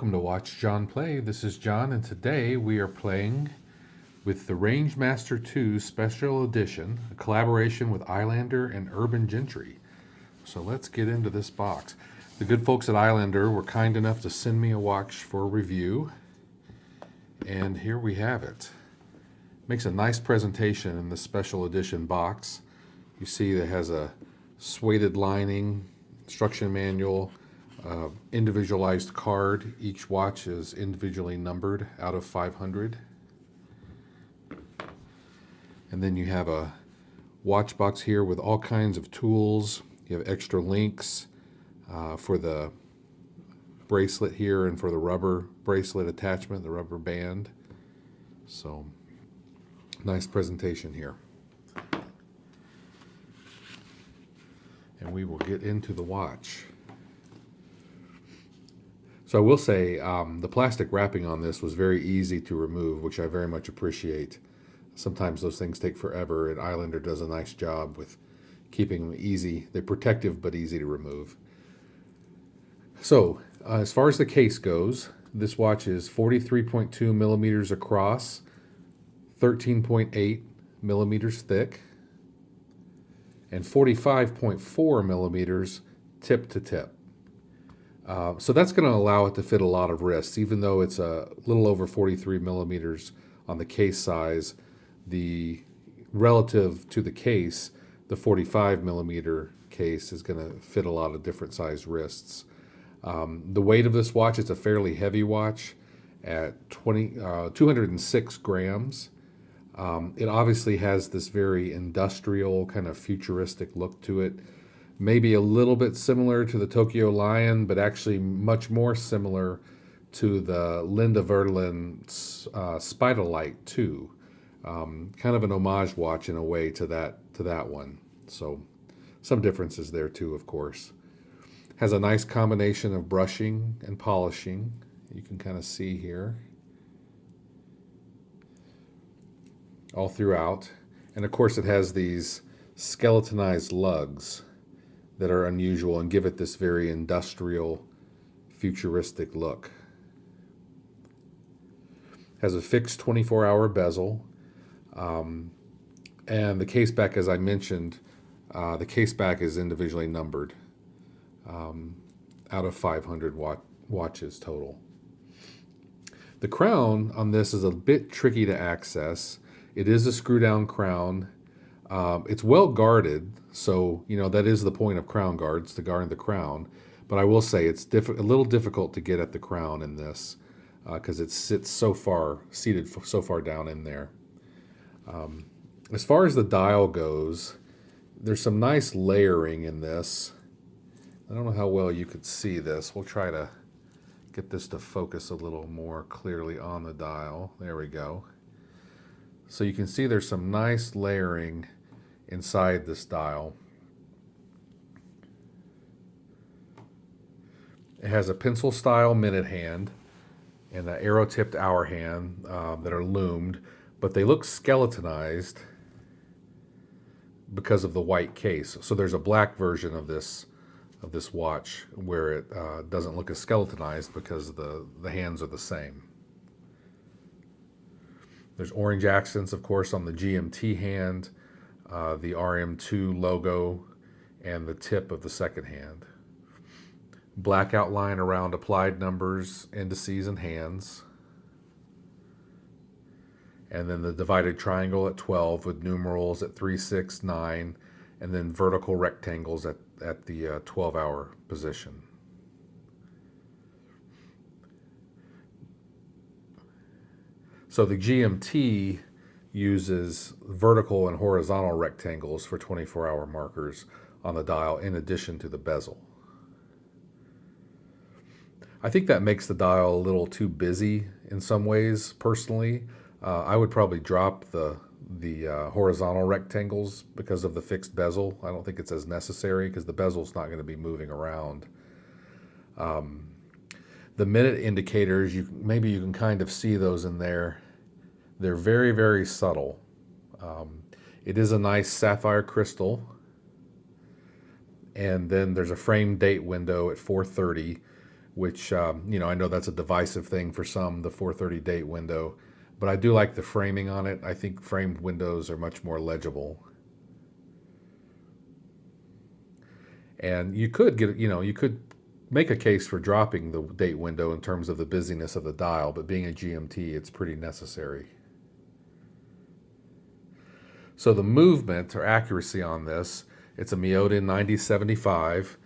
welcome to Watch John Play. This is John, and today we are playing with the Rangemaster 2 Special Edition, a collaboration with Islander and Urban Gentry. So let's get into this box. The good folks at Islander were kind enough to send me a watch for review, and here we have it. Makes a nice presentation in the Special Edition box. You see that has a suede lining, instruction manual, individualized card. Each watch is individually numbered out of 500. And then you have a watch box here with all kinds of tools. You have extra links for the bracelet here and for the rubber bracelet attachment, the rubber band. So, nice presentation here. And we will get into the watch. So I will say the plastic wrapping on this was very easy to remove, which I very much appreciate. Sometimes those things take forever, and Islander does a nice job with keeping them easy. They're protective but easy to remove. So as far as the case goes, this watch is 43.2 millimeters across, 13.8 millimeters thick, and 45.4 millimeters tip to tip. So that's going to allow it to fit a lot of wrists, even though it's a little over 43 millimeters on the case size. The relative to the case, the 45 millimeter case is going to fit a lot of different size wrists. The weight of this watch, it's a fairly heavy watch at 206 grams. It obviously has this very industrial kind of futuristic look to it. Maybe a little bit similar to the Tokyo Lion, but actually much more similar to the Linda Verlin Spiderlight 2. Kind of an homage watch in a way to that one. So some differences there too, of course. Has a nice combination of brushing and polishing. You can kind of see here all throughout. And of course it has these skeletonized lugs that are unusual and give it this very industrial, futuristic look. Has a fixed 24-hour bezel. And the case back, as I mentioned, the case back is individually numbered out of 500 watches total. The crown on this is a bit tricky to access. It is a screw-down crown. It's well guarded, so that is the point of crown guards, to guard the crown. But I will say it's a little difficult to get at the crown in this because it sits seated so far down in there. As far as the dial goes, there's some nice layering in this. I don't know how well you could see this. We'll try to get this to focus a little more clearly on the dial. There we go. So you can see there's some nice layering inside this dial. It has a pencil style minute hand and an arrow tipped hour hand that are loomed, but they look skeletonized because of the white case. So there's a black version of this watch where it doesn't look as skeletonized because the hands are the same. There's orange accents, of course, on the GMT hand, the RM2 logo, and the tip of the second hand. Black outline around applied numbers, indices, and hands. And then the divided triangle at 12 with numerals at 3, 6, 9, and then vertical rectangles at the 12-hour position. So the GMT uses vertical and horizontal rectangles for 24-hour markers on the dial in addition to the bezel. I think that makes the dial a little too busy in some ways, personally. I would probably drop the horizontal rectangles because of the fixed bezel. I don't think it's as necessary because the bezel's not going to be moving around. The minute indicators, maybe you can kind of see those in there. They're very, very subtle. It is a nice sapphire crystal. And then there's a frame date window at 4:30 which, I know that's a divisive thing for some, the 4:30 date window, but I do like the framing on it. I think framed windows are much more legible. And you could you could make a case for dropping the date window in terms of the busyness of the dial, but being a GMT, it's pretty necessary. So the movement or accuracy on this, it's a Miyota 9075.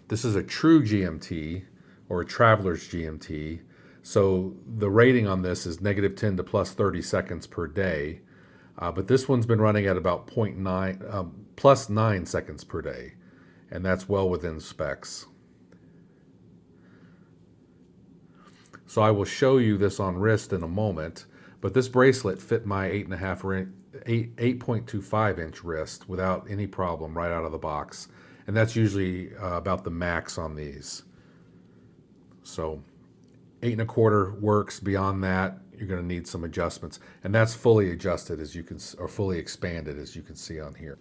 This is a true GMT or a traveler's GMT. So the rating on this is -10 to +30 seconds per day. But this one's been running at about +9 seconds per day. And that's well within specs. So I will show you this on wrist in a moment, but this bracelet fit my 8.25 inch wrist without any problem right out of the box. And that's usually about the max on these. So 8.25 works. Beyond that, you're going to need some adjustments. And that's fully adjusted or fully expanded, as you can see on here.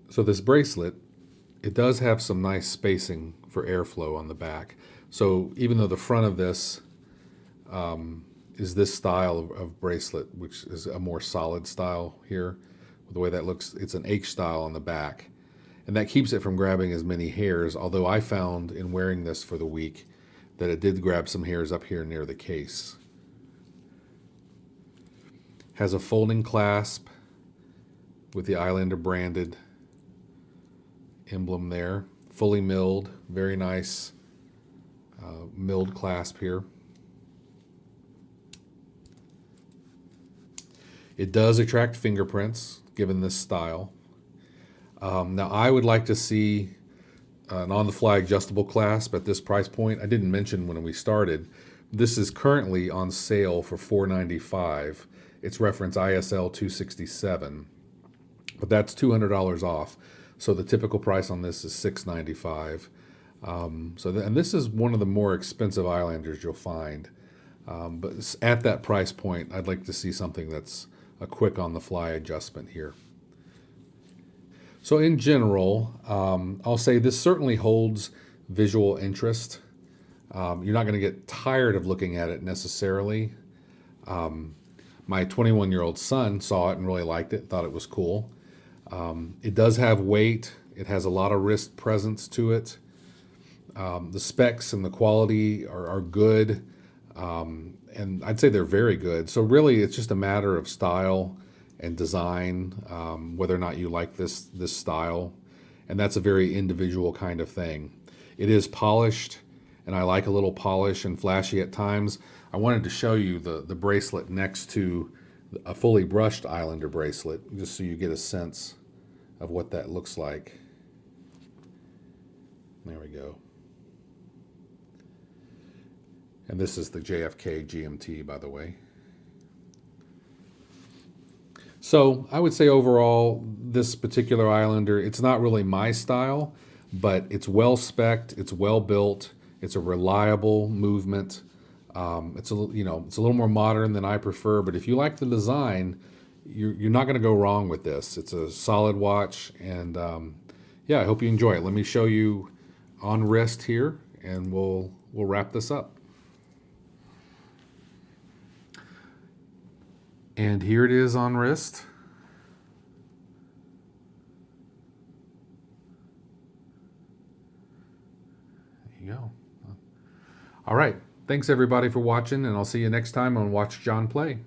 So this bracelet, it does have some nice spacing for airflow on the back. So even though the front of this is this style of bracelet, which is a more solid style here, the way that looks, it's an H style on the back. And that keeps it from grabbing as many hairs, although I found in wearing this for the week that it did grab some hairs up here near the case. Has a folding clasp with the Islander branded emblem there. Fully milled, very nice milled clasp here. It does attract fingerprints given this style. Now I would like to see an on-the-fly adjustable clasp at this price point. I didn't mention when we started, this is currently on sale for $495. It's reference ISL 267, but that's $200 off. So the typical price on this is $695. And this is one of the more expensive Islanders you'll find. But at that price point, I'd like to see something that's a quick on-the-fly adjustment here. So in general, I'll say this certainly holds visual interest. You're not going to get tired of looking at it necessarily. My 21-year-old son saw it and really liked it, thought it was cool. It does have weight. It has a lot of wrist presence to it. The specs and the quality are good. And I'd say they're very good. So really, it's just a matter of style and design, whether or not you like this style. And that's a very individual kind of thing. It is polished, and I like a little polish and flashy at times. I wanted to show you the bracelet next to a fully brushed Islander bracelet, just so you get a sense of what that looks like. There we go. And this is the JFK GMT, by the way. So I would say overall, this particular Islander, it's not really my style, but it's well spec'd, it's well built, it's a reliable movement. It's a little more modern than I prefer, but if you like the design, you're not going to go wrong with this. It's a solid watch, and yeah, I hope you enjoy it. Let me show you on wrist here, and we'll wrap this up. And here it is on wrist. There you go. All right. Thanks everybody for watching, and I'll see you next time on Watch John Play.